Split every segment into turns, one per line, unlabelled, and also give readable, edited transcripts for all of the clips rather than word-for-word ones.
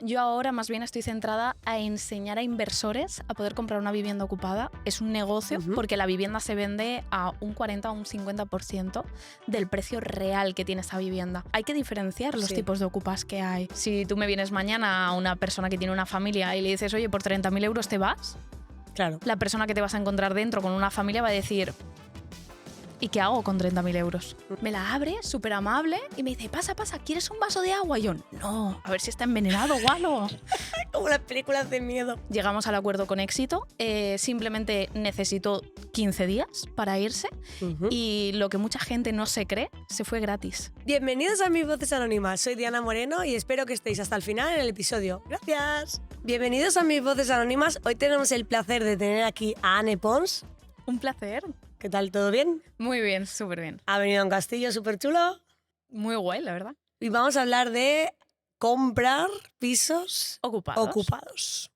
Yo ahora más bien estoy centrada a enseñar a inversores a poder comprar una vivienda ocupada. Es un negocio porque la vivienda se vende a un 40 o un 50% del precio real que tiene esa vivienda. Hay que diferenciar los tipos de ocupas que hay. Si tú me vienes mañana a una persona que tiene una familia y le dices, oye, por 30.000 euros te vas,
Claro.
la persona que te vas a encontrar dentro con una familia va a decir, ¿y qué hago con 30.000 euros? Me la abre, súper amable, y me dice, pasa, ¿quieres un vaso de agua? Y yo, no, a ver si está envenenado o algo.
Como las películas de miedo.
Llegamos al acuerdo con éxito, simplemente necesitó 15 días para irse y lo que mucha gente no se cree, se fue gratis.
Bienvenidos a Mis Voces Anónimas, soy Diana Moreno y espero que estéis hasta el final en el episodio. ¡Gracias! Bienvenidos a Mis Voces Anónimas, hoy tenemos el placer de tener aquí a Anne Pons.
Un placer.
¿Qué tal? ¿Todo bien?
Muy bien, súper bien.
Ha venido a un castillo súper chulo.
Muy guay, la verdad.
Y vamos a hablar de comprar pisos
Ocupados.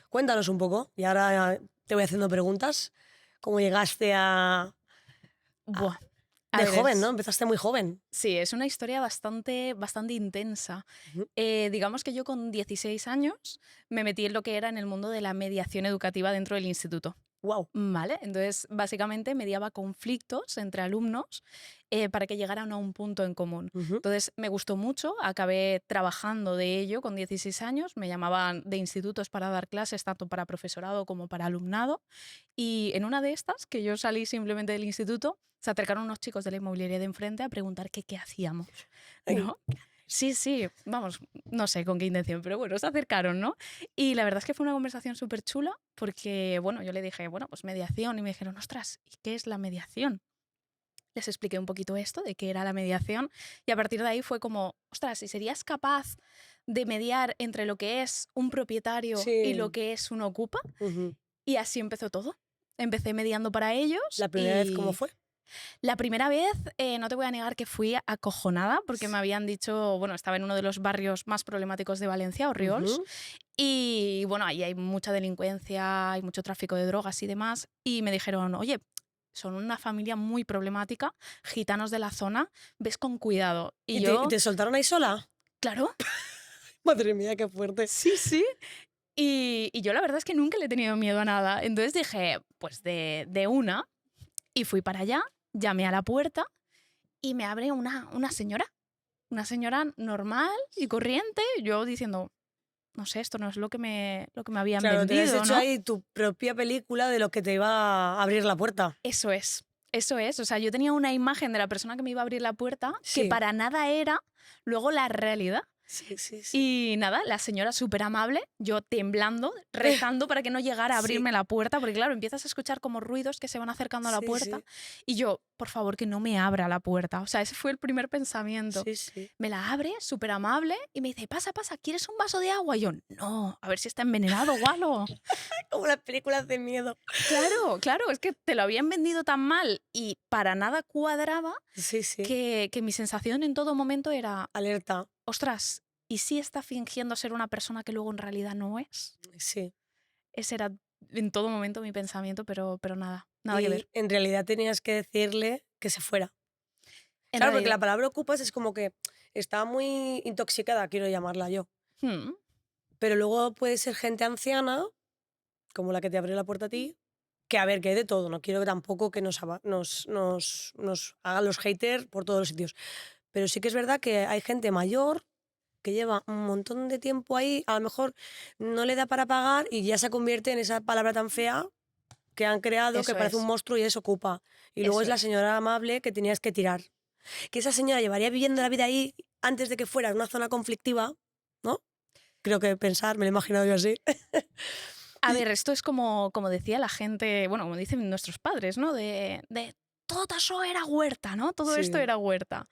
Cuéntanos un poco, y ahora te voy haciendo preguntas. ¿Cómo llegaste a
Buah.
de joven, ¿no? Empezaste muy joven.
Sí, es una historia bastante intensa. Digamos que yo con 16 años me metí en lo que era en el mundo de la mediación educativa dentro del instituto.
Wow.
Vale, entonces básicamente mediaba conflictos entre alumnos para que llegaran a un punto en común. Entonces me gustó mucho, acabé trabajando de ello con 16 años, me llamaban de institutos para dar clases tanto para profesorado como para alumnado y en una de estas, que yo salí simplemente del instituto, se acercaron unos chicos de la inmobiliaria de enfrente a preguntar qué hacíamos, ¿no? Sí, vamos, no sé con qué intención, pero bueno, se acercaron, ¿no? Y la verdad es que fue una conversación súper chula porque, bueno, yo le dije, bueno, pues mediación y me dijeron, ostras, ¿y qué es la mediación? Les expliqué un poquito esto de qué era la mediación y a partir de ahí fue como, ostras, si serías capaz de mediar entre lo que es un propietario y lo que es un ocupa. Y así empezó todo. Empecé mediando para ellos.
¿La primera vez cómo fue?
La primera vez, no te voy a negar que fui acojonada porque me habían dicho, bueno, estaba en uno de los barrios más problemáticos de Valencia, Orriols, y bueno, ahí hay mucha delincuencia, hay mucho tráfico de drogas y demás, y me dijeron, oye, son una familia muy problemática, gitanos de la zona, ves con cuidado.
¿Y te soltaron ahí sola?
Claro.
Madre mía, qué fuerte.
Sí. Y yo la verdad es que nunca le he tenido miedo a nada. Entonces dije, pues de una, y fui para allá, llamé a la puerta y me abre una señora normal y corriente, yo diciendo, no sé, esto no es lo que me habían vendido,
Te has hecho
¿no?
ahí tu propia película de lo que te iba a abrir la puerta.
Eso es. O sea, yo tenía una imagen de la persona que me iba a abrir la puerta que para nada era luego la realidad.
Sí.
Y nada, la señora súper amable, yo temblando, rezando para que no llegara a abrirme la puerta, porque claro, empiezas a escuchar como ruidos que se van acercando a la puerta y yo, por favor, que no me abra la puerta. O sea, ese fue el primer pensamiento. Me la abre, súper amable, y me dice, pasa, ¿quieres un vaso de agua? Y yo, no, a ver si está envenenado o algo.
Como las películas de miedo.
Claro, es que te lo habían vendido tan mal y para nada cuadraba que mi sensación en todo momento era,
alerta.
Ostras, ¿y si está fingiendo ser una persona que luego en realidad no es?
Sí.
Ese era en todo momento mi pensamiento, pero nada que ver.
En realidad tenías que decirle que se fuera. Claro, porque la palabra ocupas es como que está muy intoxicada, quiero llamarla yo. Pero luego puede ser gente anciana, como la que te abrió la puerta a ti, que a ver, que hay de todo. No quiero tampoco que nos hagan los haters por todos los sitios. Pero sí que es verdad que hay gente mayor que lleva un montón de tiempo ahí, a lo mejor no le da para pagar y ya se convierte en esa palabra tan fea que han creado, que parece un monstruo y ocupa. Y luego es la señora amable que tenías que tirar. Que esa señora llevaría viviendo la vida ahí antes de que fuera una zona conflictiva, ¿no? Creo que pensar, me lo he imaginado yo así.
A ver, esto es como decía la gente, bueno, como dicen nuestros padres, ¿no? De todo eso era huerta, ¿no? Todo esto era huerta.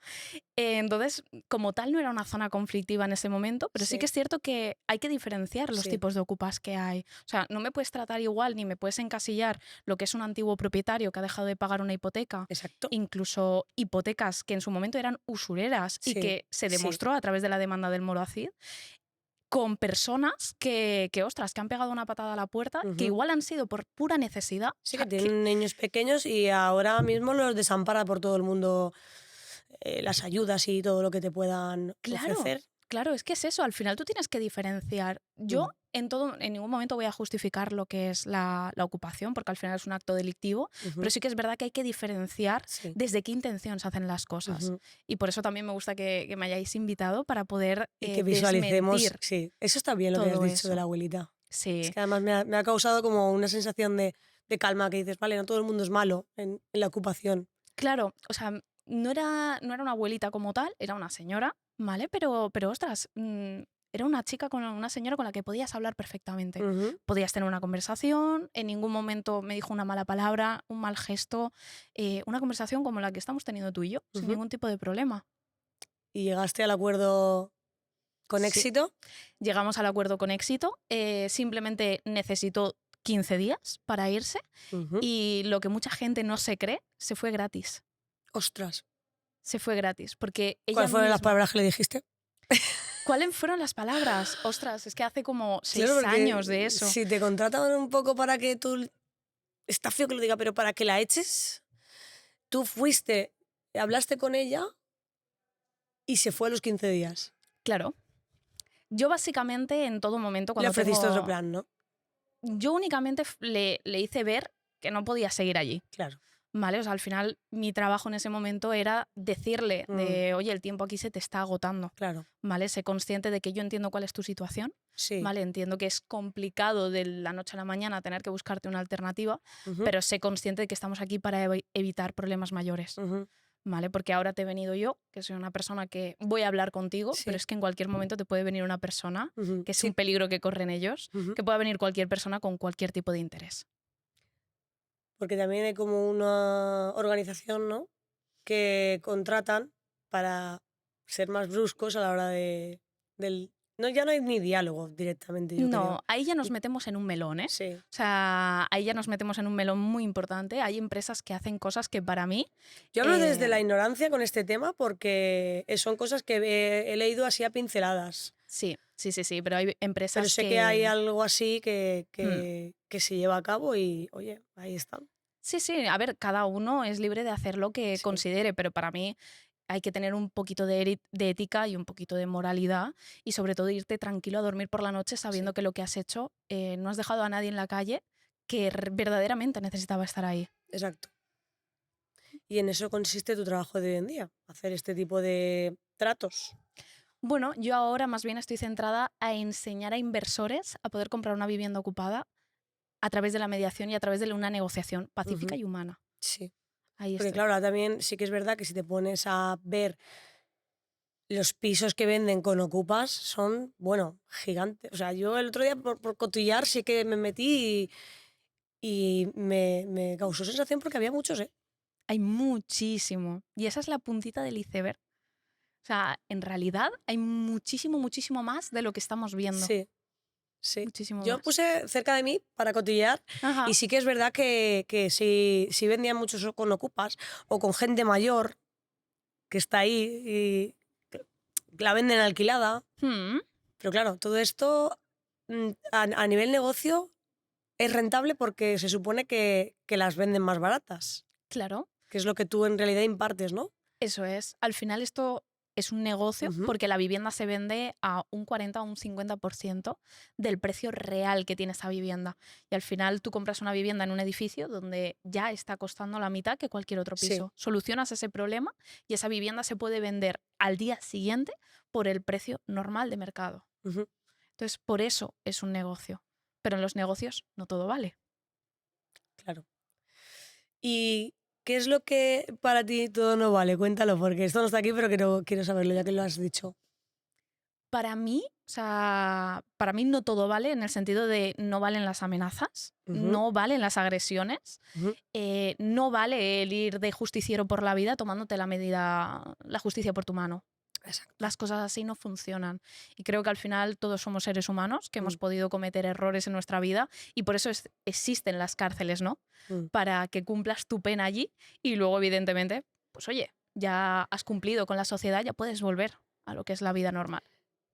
Entonces, como tal, no era una zona conflictiva en ese momento, pero sí que es cierto que hay que diferenciar los tipos de ocupas que hay. O sea, no me puedes tratar igual ni me puedes encasillar lo que es un antiguo propietario que ha dejado de pagar una hipoteca.
Exacto.
Incluso hipotecas que en su momento eran usureras y que se demostró a través de la demanda del Moro Cid, con personas que, ostras, que han pegado una patada a la puerta, que igual han sido por pura necesidad.
Sí, que tienen niños pequeños y ahora mismo los desampara por todo el mundo las ayudas y todo lo que te puedan ofrecer.
Claro, es que es eso, al final tú tienes que diferenciar. Yo en ningún momento voy a justificar lo que es la ocupación, porque al final es un acto delictivo, pero sí que es verdad que hay que diferenciar desde qué intención se hacen las cosas. Y por eso también me gusta que me hayáis invitado para poder
y que visualicemos. Sí, eso está bien lo que has dicho
eso.
de la abuelita.
Sí.
Es que además me ha causado como una sensación de calma, que dices, vale, no todo el mundo es malo en la ocupación.
Claro, o sea, no era una abuelita como tal, era una señora, ¿vale? Pero ostras, era una señora con la que podías hablar perfectamente. Podías tener una conversación, en ningún momento me dijo una mala palabra, un mal gesto, una conversación como la que estamos teniendo tú y yo, sin ningún tipo de problema.
¿Y llegaste al acuerdo con éxito?
Llegamos al acuerdo con éxito, simplemente necesitó 15 días para irse y lo que mucha gente no se cree, se fue gratis.
Ostras.
Se fue gratis, porque ella
¿Cuáles fueron las palabras que le dijiste?
¿Cuáles fueron las palabras? Ostras, es que hace como 6 años de eso.
Si te contratan un poco para que tú... Está feo que lo diga, pero para que la eches, tú fuiste, hablaste con ella y se fue a los 15 días.
Claro. Yo básicamente en todo momento cuando
le ofreciste otro plan, ¿no?
Yo únicamente le hice ver que no podía seguir allí.
Claro.
¿Vale? O sea, al final mi trabajo en ese momento era decirle de, oye, el tiempo aquí se te está agotando.
Claro.
¿Vale? Sé consciente de que yo entiendo cuál es tu situación.
Sí.
¿Vale? Entiendo que es complicado de la noche a la mañana tener que buscarte una alternativa, pero sé consciente de que estamos aquí para evitar problemas mayores. ¿Vale? Porque ahora te he venido yo, que soy una persona que voy a hablar contigo, pero es que en cualquier momento te puede venir una persona, que es un peligro que corren ellos, que pueda venir cualquier persona con cualquier tipo de interés.
Porque también hay como una organización, ¿no?, que contratan para ser más bruscos a la hora del... No, ya no hay ni diálogo directamente, yo creo.
No, ahí ya nos metemos en un melón, ¿eh?
Sí.
O sea, ahí ya nos metemos en un melón muy importante. Hay empresas que hacen cosas que para mí...
Yo hablo desde la ignorancia con este tema porque son cosas que he leído así a pinceladas.
Sí, pero hay empresas
Pero sé que hay algo así que se lleva a cabo y, oye, ahí están.
Sí, a ver, cada uno es libre de hacer lo que considere, pero para mí hay que tener un poquito de ética y un poquito de moralidad y sobre todo irte tranquilo a dormir por la noche sabiendo que lo que has hecho no has dejado a nadie en la calle que verdaderamente necesitaba estar ahí.
Exacto. Y en eso consiste tu trabajo de hoy en día, hacer este tipo de tratos.
Bueno, yo ahora más bien estoy centrada a enseñar a inversores a poder comprar una vivienda ocupada a través de la mediación y a través de una negociación pacífica y humana.
Sí.
Ahí
Porque
estoy.
claro, también sí que es verdad que si te pones a ver los pisos que venden con ocupas son, bueno, gigantes. O sea, yo el otro día por cotillar sí que me metí y me causó sensación porque había muchos, ¿eh?
Hay muchísimo. Y esa es la puntita del iceberg. O sea, en realidad hay muchísimo más de lo que estamos viendo.
Sí. Sí.
Muchísimo
Yo
más.
puse cerca de mí para cotillar y sí que es verdad que si vendían muchos con ocupas o con gente mayor que está ahí y la venden alquilada. Pero claro, todo esto a nivel negocio es rentable porque se supone que las venden más baratas.
Claro.
Que es lo que tú en realidad impartes, ¿no?
Eso es. Al final esto es un negocio porque la vivienda se vende a un 40 o un 50% del precio real que tiene esa vivienda. Y al final tú compras una vivienda en un edificio donde ya está costando la mitad que cualquier otro piso. Sí. Solucionas ese problema y esa vivienda se puede vender al día siguiente por el precio normal de mercado. Entonces, por eso es un negocio. Pero en los negocios no todo vale.
Claro. ¿Y qué es lo que para ti todo no vale? Cuéntalo, porque esto no está aquí, pero quiero saberlo, ya que lo has dicho.
Para mí, o sea, para mí no todo vale en el sentido de no valen las amenazas, no valen las agresiones, no vale el ir de justiciero por la vida tomándote la justicia por tu mano.
Exacto.
Las cosas así no funcionan. Y creo que al final todos somos seres humanos que hemos podido cometer errores en nuestra vida y por eso existen las cárceles, ¿no? Para que cumplas tu pena allí y luego, evidentemente, pues oye, ya has cumplido con la sociedad, ya puedes volver a lo que es la vida normal.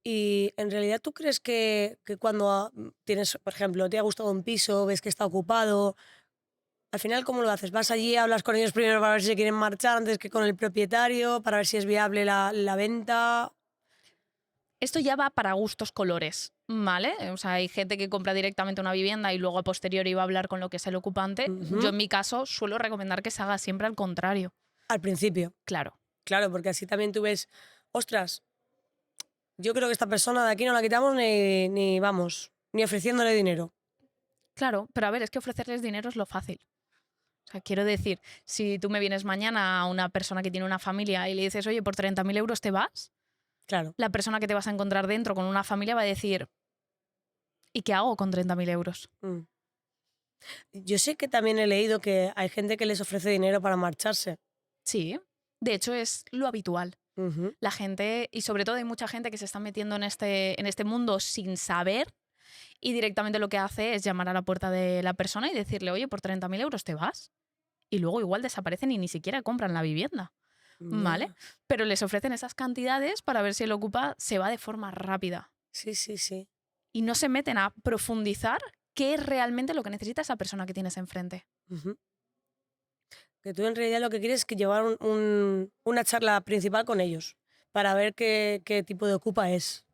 Y en realidad, ¿tú crees que cuando tienes, por ejemplo, te ha gustado un piso, ves que está ocupado, al final cómo lo haces? ¿Vas allí, hablas con ellos primero para ver si se quieren marchar antes que con el propietario, para ver si es viable la venta?
Esto ya va para gustos colores, ¿vale? O sea, hay gente que compra directamente una vivienda y luego a posteriori va a hablar con lo que es el ocupante. Yo en mi caso suelo recomendar que se haga siempre al contrario.
Al principio.
Claro.
Claro, porque así también tú ves, ostras, yo creo que esta persona de aquí no la quitamos ni vamos, ni ofreciéndole dinero.
Claro, pero a ver, es que ofrecerles dinero es lo fácil. O sea, quiero decir, si tú me vienes mañana a una persona que tiene una familia y le dices, oye, por 30.000 euros te vas,
claro,
la persona que te vas a encontrar dentro con una familia va a decir, ¿y qué hago con 30.000 euros?
Yo sé que también he leído que hay gente que les ofrece dinero para marcharse.
Sí, de hecho es lo habitual. La gente, y sobre todo hay mucha gente que se está metiendo en este mundo sin saber y directamente lo que hace es llamar a la puerta de la persona y decirle, oye, por 30.000 euros te vas. Y luego igual desaparecen y ni siquiera compran la vivienda. ¿Vale? Pero les ofrecen esas cantidades para ver si el ocupa se va de forma rápida.
Sí, sí, sí.
Y no se meten a profundizar qué es realmente lo que necesita esa persona que tienes enfrente.
Que tú en realidad lo que quieres es que llevar una charla principal con ellos para ver qué tipo de ocupa es.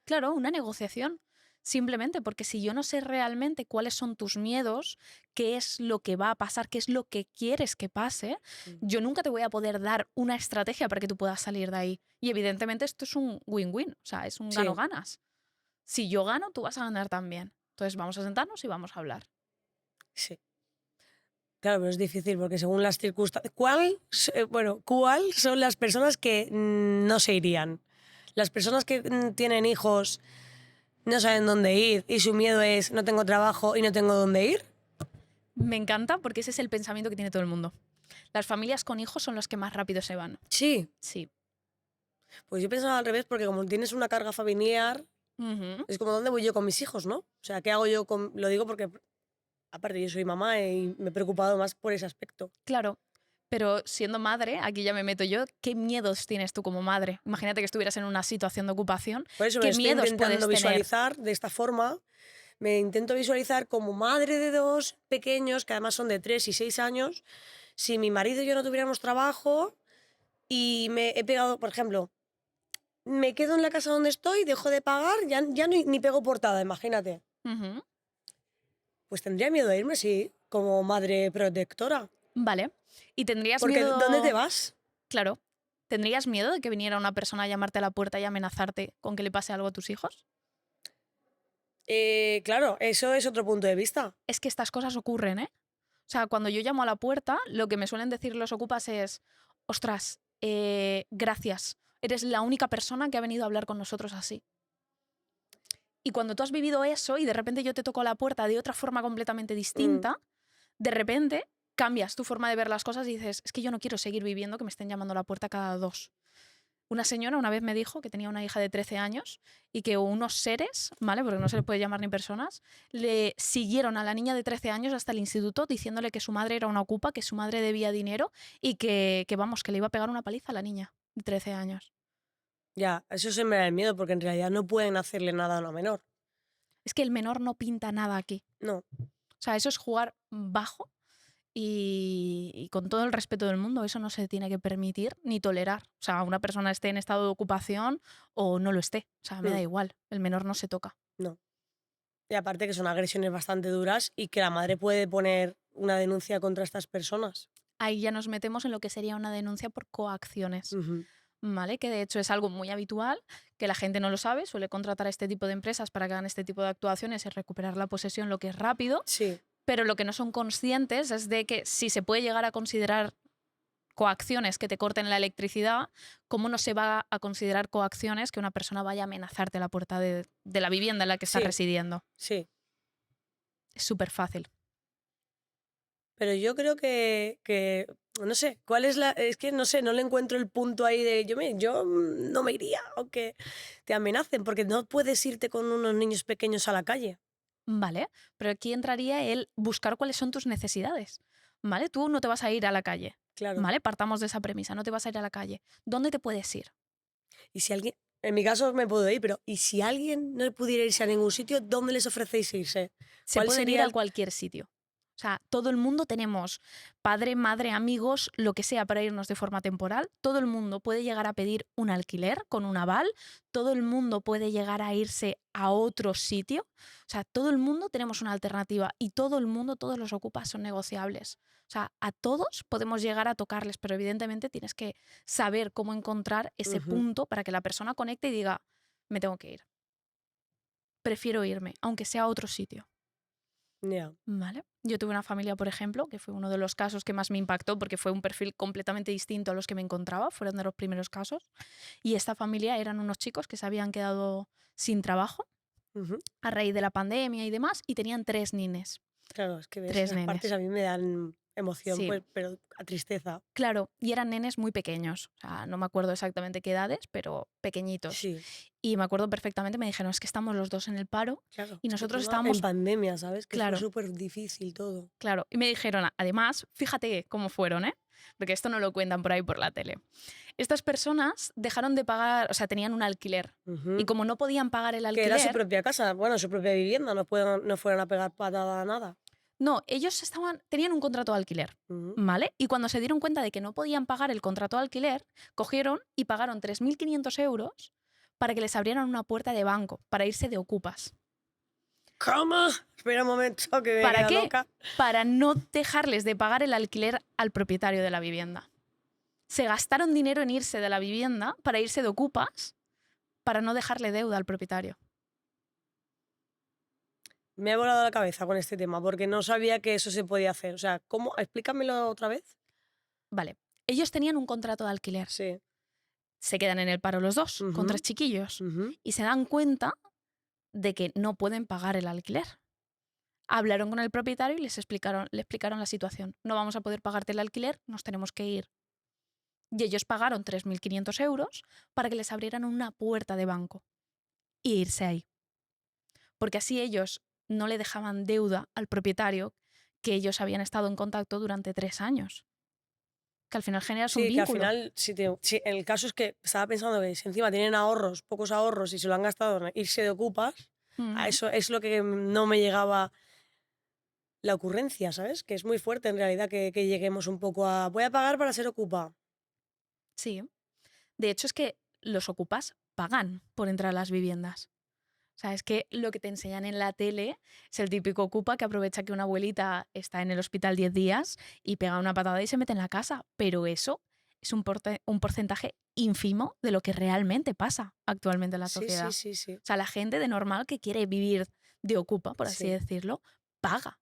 Claro, una negociación. Simplemente porque si yo no sé realmente cuáles son tus miedos, qué es lo que va a pasar, qué es lo que quieres que pase, yo nunca te voy a poder dar una estrategia para que tú puedas salir de ahí. Y evidentemente esto es un win-win, o sea, es un gano-ganas. Si yo gano, tú vas a ganar también. Entonces vamos a sentarnos y vamos a hablar.
Sí. Claro, pero es difícil porque según las circunstancias... ¿Cuál son las personas que no se irían? Las personas que tienen hijos, no saben dónde ir y su miedo es no tengo trabajo y no tengo dónde ir.
Me encanta porque ese es el pensamiento que tiene todo el mundo. Las familias con hijos son los que más rápido se van.
Sí.
Sí.
Pues yo pensaba al revés porque como tienes una carga familiar, es como ¿dónde voy yo con mis hijos, no? O sea, ¿qué hago yo con...? Lo digo porque, aparte, yo soy mamá y me he preocupado más por ese aspecto.
Claro. Pero siendo madre, aquí ya me meto yo, ¿qué miedos tienes tú como madre? Imagínate que estuvieras en una situación de ocupación.
Por eso
¿Qué
me estoy
miedos
intentando
puedes tener?
visualizar de esta forma. Me intento visualizar como madre de dos pequeños, que además son de 3 y 6 años, si mi marido y yo no tuviéramos trabajo y me he pegado, por ejemplo, me quedo en la casa donde estoy, dejo de pagar, ya ni pego portada, imagínate. Pues tendría miedo de irme, sí, como madre protectora.
Vale. ¿Y tendrías
Porque
miedo?
¿dónde te vas?
Claro. ¿Tendrías miedo de que viniera una persona a llamarte a la puerta y amenazarte con que le pase algo a tus hijos?
Claro, eso es otro punto de vista.
Es que estas cosas ocurren, ¿eh? O sea, cuando yo llamo a la puerta, lo que me suelen decir los ocupas es, ostras, gracias, eres la única persona que ha venido a hablar con nosotros así. Y cuando tú has vivido eso y de repente yo te toco la puerta de otra forma completamente distinta, de repente cambias tu forma de ver las cosas y dices, es que yo no quiero seguir viviendo que me estén llamando a la puerta cada 2. Una señora una vez me dijo que tenía una hija de 13 años y que unos seres, ¿vale? Porque no se les puede llamar ni personas, le siguieron a la niña de 13 años hasta el instituto diciéndole que su madre era una ocupa, que su madre debía dinero y que vamos, que le iba a pegar una paliza a la niña de 13 años.
Ya, eso se me da el miedo porque en realidad no pueden hacerle nada a una menor.
Es que el menor no pinta nada aquí.
No.
O sea, eso es jugar bajo y con todo el respeto del mundo, eso no se tiene que permitir ni tolerar. O sea, una persona esté en estado de ocupación o no lo esté. O sea, me da igual. El menor no se toca.
No. Y aparte que son agresiones bastante duras y que la madre puede poner una denuncia contra estas personas.
Ahí ya nos metemos en lo que sería una denuncia por coacciones. ¿Vale? Que de hecho es algo muy habitual, que la gente no lo sabe, suele contratar a este tipo de empresas para que hagan este tipo de actuaciones y recuperar la posesión lo que es rápido.
Sí.
Pero lo que no son conscientes es de que si se puede llegar a considerar coacciones que te corten la electricidad, ¿cómo no se va a considerar coacciones que una persona vaya a amenazarte a la puerta de la vivienda en la que estás residiendo?
Sí.
Es súper fácil.
Pero yo creo que no sé, ¿cuál es la...? Es que no sé, no le encuentro el punto ahí de yo no me iría, aunque te amenacen, porque no puedes irte con unos niños pequeños a la calle.
Vale, pero aquí entraría el buscar cuáles son tus necesidades. ¿Vale? Tú no te vas a ir a la calle.
Claro.
¿Vale? Partamos de esa premisa, no te vas a ir a la calle. ¿Dónde te puedes ir?
Y si alguien, en mi caso me puedo ir, pero ¿y si alguien no pudiera irse a ningún sitio, dónde les ofrecéis irse?
Se pueden ir a cualquier sitio. O sea, todo el mundo tenemos padre, madre, amigos, lo que sea para irnos de forma temporal. Todo el mundo puede llegar a pedir un alquiler con un aval. Todo el mundo puede llegar a irse a otro sitio. O sea, todo el mundo tenemos una alternativa y todo el mundo, todos los ocupas son negociables. O sea, a todos podemos llegar a tocarles, pero evidentemente tienes que saber cómo encontrar ese punto para que la persona conecte y diga, me tengo que ir. Prefiero irme, aunque sea a otro sitio.
Yeah.
¿Vale? Yo tuve una familia, por ejemplo, que fue uno de los casos que más me impactó porque fue un perfil completamente distinto a los que me encontraba, fueron de los primeros casos. Y esta familia eran unos chicos que se habían quedado sin trabajo a raíz de la pandemia y demás, y tenían 3 nenes.
Claro, es que ves,
3
esas
nenes.
partes a mí me dan emoción,
Sí.
pues, pero a tristeza.
Claro, y eran nenes muy pequeños. O sea, no me acuerdo exactamente qué edades, pero pequeñitos.
Sí,
Y me acuerdo perfectamente, me dijeron, es que estamos los dos en el paro
claro.
y
es que
nosotros
encima
estábamos...
en pandemia, ¿sabes? Que
Claro.
fue súper difícil todo.
Claro, y me dijeron, además, fíjate cómo fueron, ¿eh? Porque esto no lo cuentan por ahí por la tele. Estas personas dejaron de pagar, o sea, tenían un alquiler. Y como no podían pagar el
Que
alquiler...
era su propia casa, bueno, su propia vivienda, no fueron a pegar patada a nada.
No, ellos tenían un contrato de alquiler, ¿vale? Y cuando se dieron cuenta de que no podían pagar el contrato de alquiler, cogieron y pagaron 3.500 euros para que les abrieran una puerta de banco, para irse de ocupas.
¿Cómo? Espera un momento, que me
¿Para
queda
qué?
loca.
Para no dejarles de pagar el alquiler al propietario de la vivienda. Se gastaron dinero en irse de la vivienda para irse de ocupas para no dejarle deuda al propietario.
Me ha volado la cabeza con este tema porque no sabía que eso se podía hacer. O sea, ¿cómo? Explícamelo otra vez.
Vale, ellos tenían un contrato de alquiler.
Sí.
Se quedan en el paro los dos, con 3 chiquillos, y se dan cuenta de que no pueden pagar el alquiler. Hablaron con el propietario y le explicaron la situación. No vamos a poder pagarte el alquiler, nos tenemos que ir. Y ellos pagaron 3.500 euros para que les abrieran una puerta de banco e irse ahí. Porque así ellos no le dejaban deuda al propietario que ellos habían estado en contacto durante 3 años. Que al final generas un vínculo.
Sí, que al final, sí, el caso es que estaba pensando que si encima tienen ahorros, pocos ahorros y se lo han gastado en irse de ocupas, a eso es lo que no me llegaba la ocurrencia, ¿sabes? Que es muy fuerte en realidad que lleguemos un poco a voy a pagar para ser ocupa.
Sí. De hecho, es que los ocupas pagan por entrar a las viviendas. O sea, es que lo que te enseñan en la tele es el típico ocupa que aprovecha que una abuelita está en el hospital 10 días y pega una patada y se mete en la casa. Pero eso es un porcentaje ínfimo de lo que realmente pasa actualmente en la sociedad.
Sí.
O sea, la gente de normal que quiere vivir de ocupa, por así
Sí.
decirlo, paga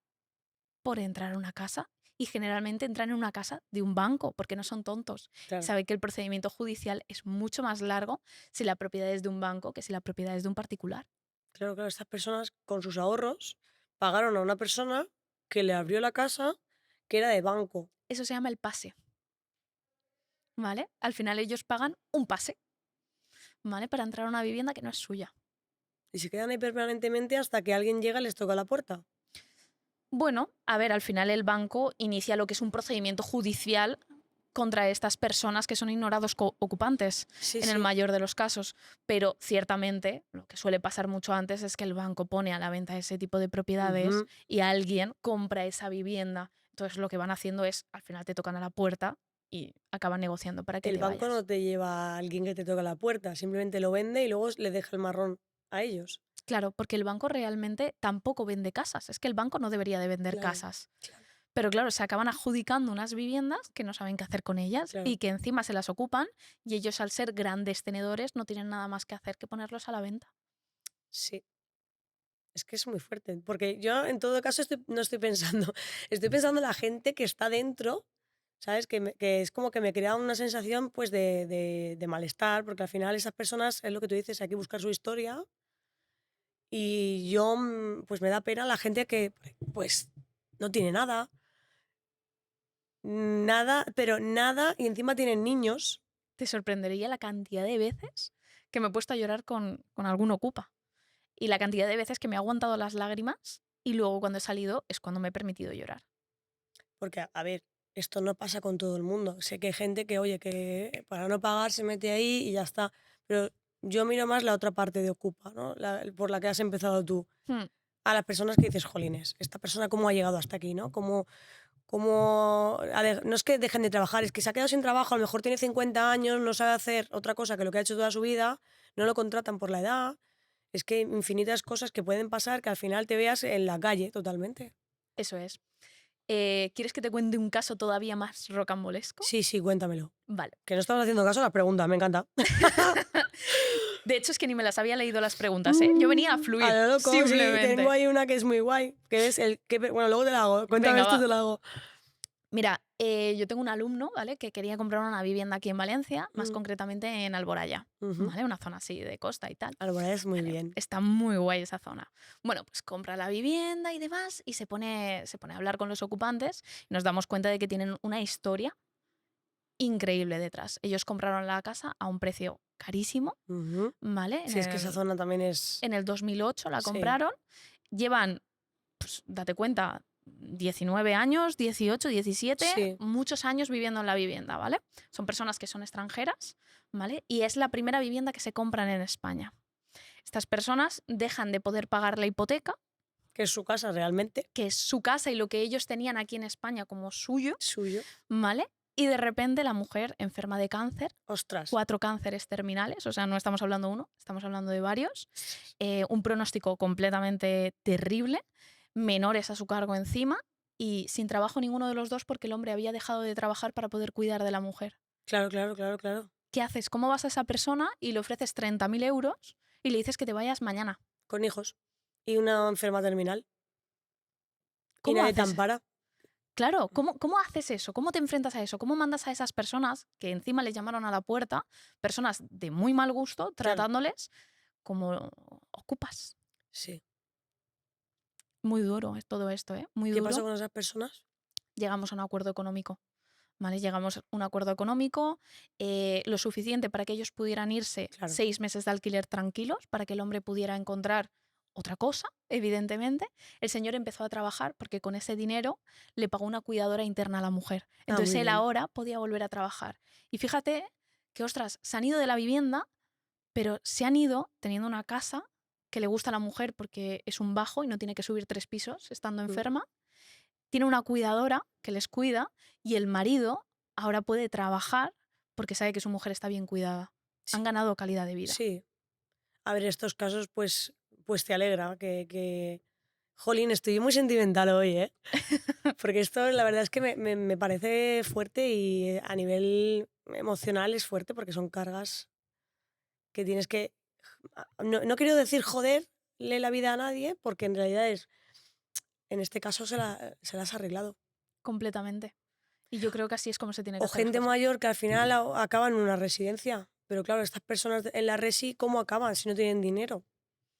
por entrar a una casa. Y generalmente entran en una casa de un banco, porque no son tontos.
Claro.
Saben que el procedimiento judicial es mucho más largo si la propiedad es de un banco que si la propiedad es de un particular.
Claro, estas personas con sus ahorros pagaron a una persona que le abrió la casa que era de banco.
Eso se llama el pase. ¿Vale? Al final ellos pagan un pase, ¿vale? Para entrar a una vivienda que no es suya.
Y se quedan ahí permanentemente hasta que alguien llega y les toca la puerta.
Bueno, a ver, al final el banco inicia lo que es un procedimiento judicial contra estas personas que son ignorados ocupantes, en el mayor de los casos. Pero ciertamente, lo que suele pasar mucho antes es que el banco pone a la venta ese tipo de propiedades y alguien compra esa vivienda. Entonces lo que van haciendo es, al final te tocan a la puerta y acaban negociando para que
El
te
banco
vayas.
no te lleva a alguien que te toca la puerta, simplemente lo vende y luego le deja el marrón a ellos.
Claro, porque el banco realmente tampoco vende casas. Es que el banco no debería de vender casas.
Claro.
Pero claro, se acaban adjudicando unas viviendas que no saben qué hacer con ellas y que encima se las ocupan y ellos al ser grandes tenedores no tienen nada más que hacer que ponerlos a la venta.
Sí. Es que es muy fuerte, porque yo en todo caso no estoy pensando, estoy pensando en la gente que está dentro, ¿sabes? Que es como que me crea una sensación pues de malestar, porque al final esas personas, es lo que tú dices, hay que buscar su historia y yo pues me da pena la gente que pues no tiene nada, pero nada y encima tienen niños.
Te sorprendería la cantidad de veces que me he puesto a llorar con algún ocupa y la cantidad de veces que me he aguantado las lágrimas y luego cuando he salido es cuando me he permitido llorar.
Porque, a ver, esto no pasa con todo el mundo. Sé que hay gente que, oye, que para no pagar se mete ahí y ya está. Pero yo miro más la otra parte de Ocupa, ¿no? Por la que has empezado tú. a las personas que dices, jolines, esta persona cómo ha llegado hasta aquí, ¿no? No es que dejen de trabajar, es que se ha quedado sin trabajo, a lo mejor tiene 50 años, no sabe hacer otra cosa que lo que ha hecho toda su vida, no lo contratan por la edad. Es que hay infinitas cosas que pueden pasar que al final te veas en la calle totalmente.
Eso es. ¿Quieres que te cuente un caso todavía más rocambolesco?
Sí, sí, cuéntamelo.
Vale.
Que no estamos haciendo caso a las preguntas, me encanta.
De hecho, es que ni me las había leído las preguntas, ¿eh? Yo venía a fluir,
A lo loco, sí,
simplemente.
tengo ahí una que es muy guay, que es bueno, luego te la hago. Cuéntame
Venga,
esto y
va.
te la hago.
Mira, yo tengo un alumno, ¿vale? Que quería comprar una vivienda aquí en Valencia, más concretamente en Alboraya, ¿vale? Una zona así de costa y tal.
Alboraya es muy
Vale,
bien.
está muy guay esa zona. Bueno, pues compra la vivienda y demás y se pone a hablar con los ocupantes y nos damos cuenta de que tienen una historia increíble detrás. Ellos compraron la casa a un precio carísimo, ¿vale?
Sí, es que esa zona también es...
En el 2008 la
Sí.
compraron. Llevan, pues, date cuenta, 19 años, 18, 17,
Sí.
muchos años viviendo en la vivienda, ¿vale? Son personas que son extranjeras, ¿vale? Y es la primera vivienda que se compran en España. Estas personas dejan de poder pagar la hipoteca,
Que es su casa realmente.
que es su casa y lo que ellos tenían aquí en España como suyo,
Suyo.
¿vale? Y de repente la mujer enferma de cáncer,
Ostras.
4 cánceres terminales, o sea, no estamos hablando de uno, estamos hablando de varios, un pronóstico completamente terrible, menores a su cargo encima y sin trabajo ninguno de los dos porque el hombre había dejado de trabajar para poder cuidar de la mujer.
Claro, claro, claro, claro.
¿Qué haces? ¿Cómo vas a esa persona y le ofreces 30.000 euros y le dices que te vayas mañana?
Con hijos. Y una enferma terminal. Y
¿Cómo
nadie te
haces?
ampara.
Claro, ¿cómo haces eso? ¿Cómo te enfrentas a eso? ¿Cómo mandas a esas personas que encima les llamaron a la puerta, personas de muy mal gusto, tratándoles como ocupas?
Sí.
Muy duro es todo esto, ¿eh? Muy
¿Qué
duro.
pasó con esas personas?
Llegamos a un acuerdo económico, ¿vale? Llegamos a un acuerdo económico, lo suficiente para que ellos pudieran irse
Claro.
6 meses de alquiler tranquilos, para que el hombre pudiera encontrar otra cosa, evidentemente. El señor empezó a trabajar porque con ese dinero le pagó una cuidadora interna a la mujer. Entonces
muy
él
bien.
ahora podía volver a trabajar. Y fíjate que, ostras, se han ido de la vivienda, pero se han ido teniendo una casa que le gusta a la mujer porque es un bajo y no tiene que subir 3 pisos estando enferma. Tiene una cuidadora que les cuida y el marido ahora puede trabajar porque sabe que su mujer está bien cuidada.
Sí.
Han ganado calidad de vida.
Sí. A ver, estos casos pues te alegra que... Jolín, estoy muy sentimental hoy, ¿eh? Porque esto la verdad es que me parece fuerte y a nivel emocional es fuerte porque son cargas que tienes que... No quiero decir joderle la vida a nadie porque en realidad es... En este caso se la has arreglado.
Completamente. Y yo creo que así es como se tiene que
O
hacer.
gente mayor que al final acaba en una residencia. Pero claro, estas personas en la resi, ¿cómo acaban si no tienen dinero?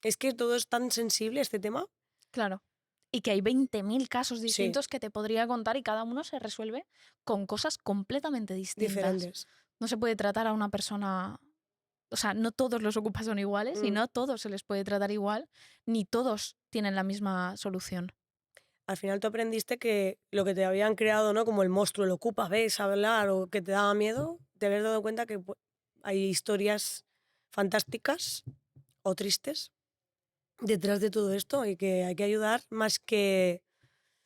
Es que todo es tan sensible este tema.
Claro. Y que hay 20.000 casos
Sí,
distintos que te podría contar y cada uno se resuelve con cosas completamente distintas.
diferentes.
No se puede tratar a una persona... O sea, no todos los ocupas son iguales y no a todos se les puede tratar igual, ni todos tienen la misma solución.
Al final tú aprendiste que lo que te habían creado, ¿no? Como el monstruo, el ocupa, ves, hablar o que te daba miedo, te habías dado cuenta que hay historias fantásticas o tristes detrás de todo esto y que hay que ayudar más que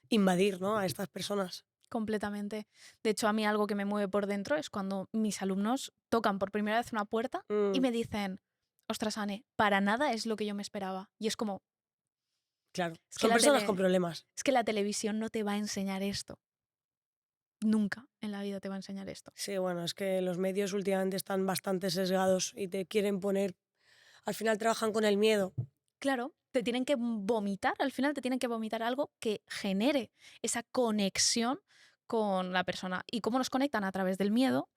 invadir, ¿no? A estas personas.
Completamente. De hecho, a mí algo que me mueve por dentro es cuando mis alumnos tocan por primera vez una puerta y me dicen, ostras, Anne, para nada es lo que yo me esperaba. Y es como...
Claro,
Es que
son personas con problemas.
Es que la televisión no te va a enseñar esto. Nunca en la vida te va a enseñar esto.
Sí, bueno, es que los medios últimamente están bastante sesgados y te quieren poner... Al final trabajan con el miedo.
Claro, te tienen que vomitar, al final te tienen que vomitar algo que genere esa conexión con la persona. ¿Y cómo nos conectan? A través del miedo,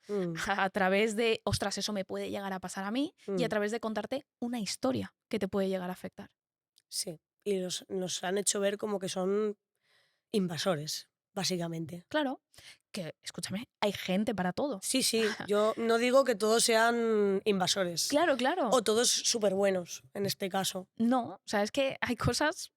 a través de, ostras, eso me puede llegar a pasar a mí, y a través de contarte una historia que te puede llegar a afectar.
Sí, y nos han hecho ver como que son invasores, básicamente.
Claro, que, escúchame, hay gente para todo.
Sí, sí, yo no digo que todos sean invasores.
Claro, claro.
O todos súper buenos, en este caso.
No, o sea, es que hay cosas...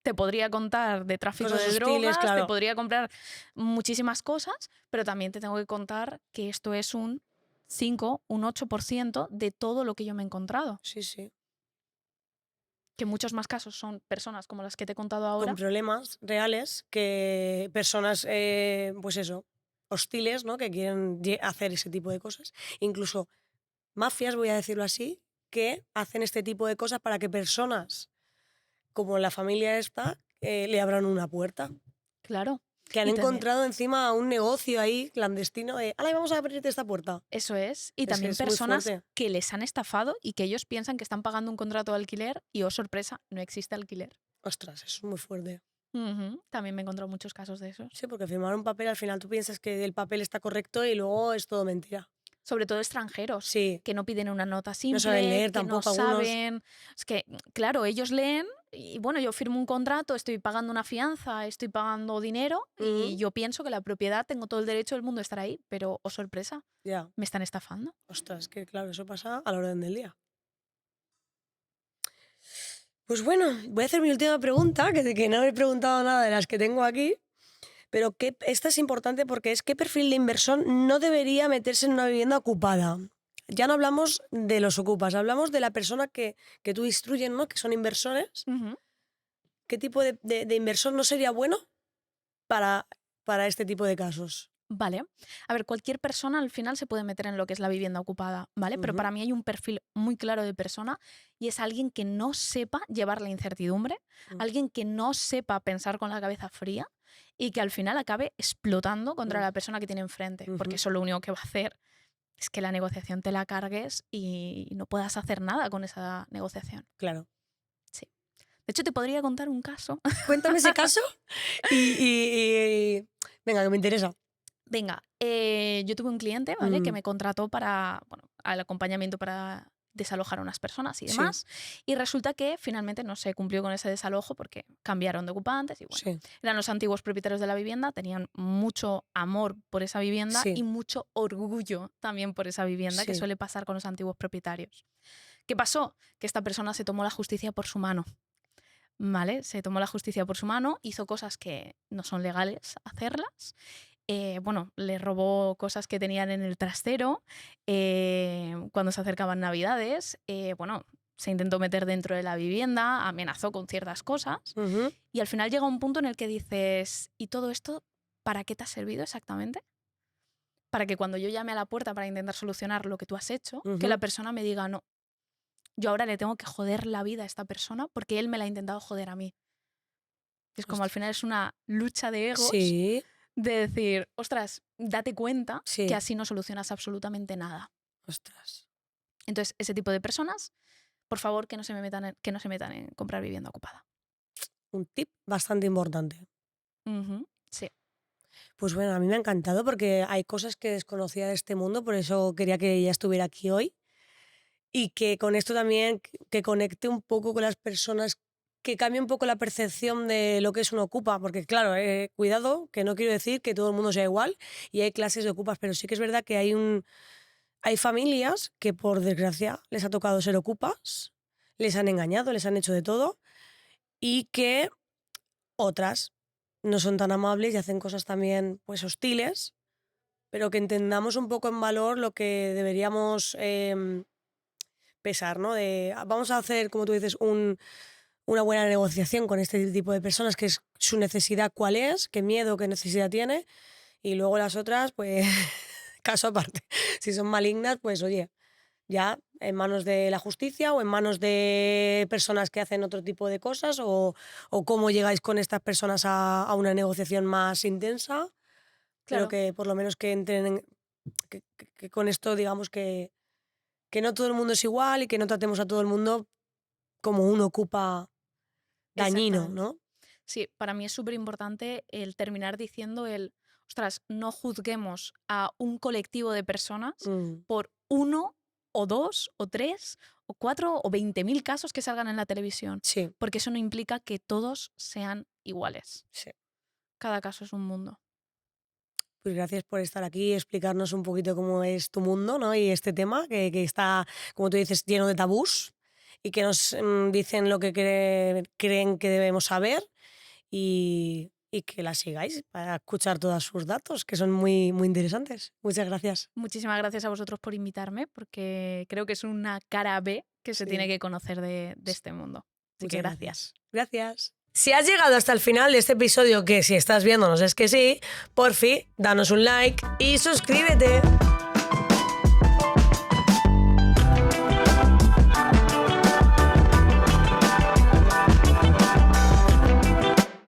te podría contar de tráfico
Cosas
de
hostiles,
drogas,
claro.
te podría comprar muchísimas cosas, pero también te tengo que contar que esto es un 5, un 8% de todo lo que yo me he encontrado.
Sí, sí.
Que muchos más casos son personas como las que te he contado ahora.
Con problemas reales que personas, pues eso, hostiles, ¿no? Que quieren hacer ese tipo de cosas. Incluso mafias, voy a decirlo así, que hacen este tipo de cosas para que personas como la familia esta le abran una puerta.
Claro.
Que han encontrado encima un negocio ahí clandestino de, ¡hala, vamos a abrirte esta puerta!
Eso es. Y también
Es muy
personas
fuerte.
que les han estafado y que ellos piensan que están pagando un contrato de alquiler y, oh sorpresa, no existe alquiler.
Ostras, eso es muy fuerte.
También me he encontrado muchos casos de esos.
Sí, porque firmar un papel, al final tú piensas que el papel está correcto y luego es todo mentira.
Sobre todo extranjeros,
Sí,
que no piden una nota
no saben
simple,
leer
que no
tampoco algunos.
saben. Es que, claro, ellos leen y bueno, yo firmo un contrato, estoy pagando una fianza, estoy pagando dinero y yo pienso que la propiedad tengo todo el derecho del mundo a estar ahí, pero, oh sorpresa,
Ya.
me están estafando.
Ostras, que claro, eso pasa a la orden del día. Pues bueno, voy a hacer mi última pregunta, que no he preguntado nada de las que tengo aquí, pero esta es importante porque es ¿qué perfil de inversor no debería meterse en una vivienda ocupada? Ya no hablamos de los ocupas, hablamos de la persona que tú instruyes, ¿no? Que son inversores. ¿Qué tipo de inversor no sería bueno para este tipo de casos?
Vale. A ver, cualquier persona al final se puede meter en lo que es la vivienda ocupada, ¿vale? Pero para mí hay un perfil muy claro de persona y es alguien que no sepa llevar la incertidumbre, alguien que no sepa pensar con la cabeza fría y que al final acabe explotando contra la persona que tiene enfrente, porque eso lo único que va a hacer es que la negociación te la cargues y no puedas hacer nada con esa negociación.
Claro.
Sí. De hecho, te podría contar un caso.
Cuéntame ese caso y venga, que me interesa.
Venga, yo tuve un cliente, ¿vale? Que me contrató para, bueno, al acompañamiento para desalojar a unas personas y demás. Y resulta que finalmente no se cumplió con ese desalojo porque cambiaron de ocupantes y bueno, eran los antiguos propietarios de la vivienda, tenían mucho amor por esa vivienda y mucho orgullo también por esa vivienda, que suele pasar con los antiguos propietarios. ¿Qué pasó? Que esta persona se tomó la justicia por su mano. ¿Vale? Se tomó la justicia por su mano, hizo cosas que no son legales hacerlas. Bueno, le robó cosas que tenían en el trastero cuando se acercaban Navidades. Bueno, se intentó meter dentro de la vivienda, amenazó con ciertas cosas. Y al final llega un punto en el que dices, ¿y todo esto para qué te ha servido exactamente? Para que cuando yo llame a la puerta para intentar solucionar lo que tú has hecho, que la persona me diga, no, yo ahora le tengo que joder la vida a esta persona porque él me la ha intentado joder a mí. Es como al final es una lucha de egos.
Sí.
De decir, ostras, date cuenta que así no solucionas absolutamente nada.
Ostras.
Entonces, ese tipo de personas, por favor, que no se metan en comprar vivienda ocupada.
Un tip bastante importante.
Sí.
Pues bueno, a mí me ha encantado porque hay cosas que desconocía de este mundo, por eso quería que ella estuviera aquí hoy. Y que con esto también que conecte un poco con las personas, que cambie un poco la percepción de lo que es un ocupa, porque claro, cuidado, que no quiero decir que todo el mundo sea igual y hay clases de ocupas, pero sí que es verdad que hay familias que por desgracia les ha tocado ser ocupas, les han engañado, les han hecho de todo y que otras no son tan amables y hacen cosas también pues hostiles, pero que entendamos un poco en valor lo que deberíamos pesar, ¿no? Vamos a hacer, como tú dices, una buena negociación con este tipo de personas, que es su necesidad cuál es, qué miedo, qué necesidad tiene, y luego las otras, pues, caso aparte. Si son malignas, pues oye, ya en manos de la justicia o en manos de personas que hacen otro tipo de cosas, o cómo llegáis con estas personas a una negociación más intensa, pero
Claro.
que por lo menos que entren, que con esto digamos que no todo el mundo es igual y que no tratemos a todo el mundo como uno ocupa dañino, ¿no?
Sí, para mí es súper importante el terminar diciendo ostras, no juzguemos a un colectivo de personas por uno o dos o tres o cuatro o 20.000 casos que salgan en la televisión.
Sí.
Porque eso no implica que todos sean iguales.
Sí.
Cada caso es un mundo.
Pues gracias por estar aquí y explicarnos un poquito cómo es tu mundo, ¿no? Y este tema que está, como tú dices, lleno de tabús y que nos dicen lo que creen que debemos saber y que la sigáis para escuchar todos sus datos, que son muy, muy interesantes. Muchas gracias.
Muchísimas gracias a vosotros por invitarme, porque creo que es una cara B que se tiene que conocer de este mundo. Así que gracias.
Gracias. Si has llegado hasta el final de este episodio, que si estás viéndonos es que sí, porfi, danos un like y suscríbete.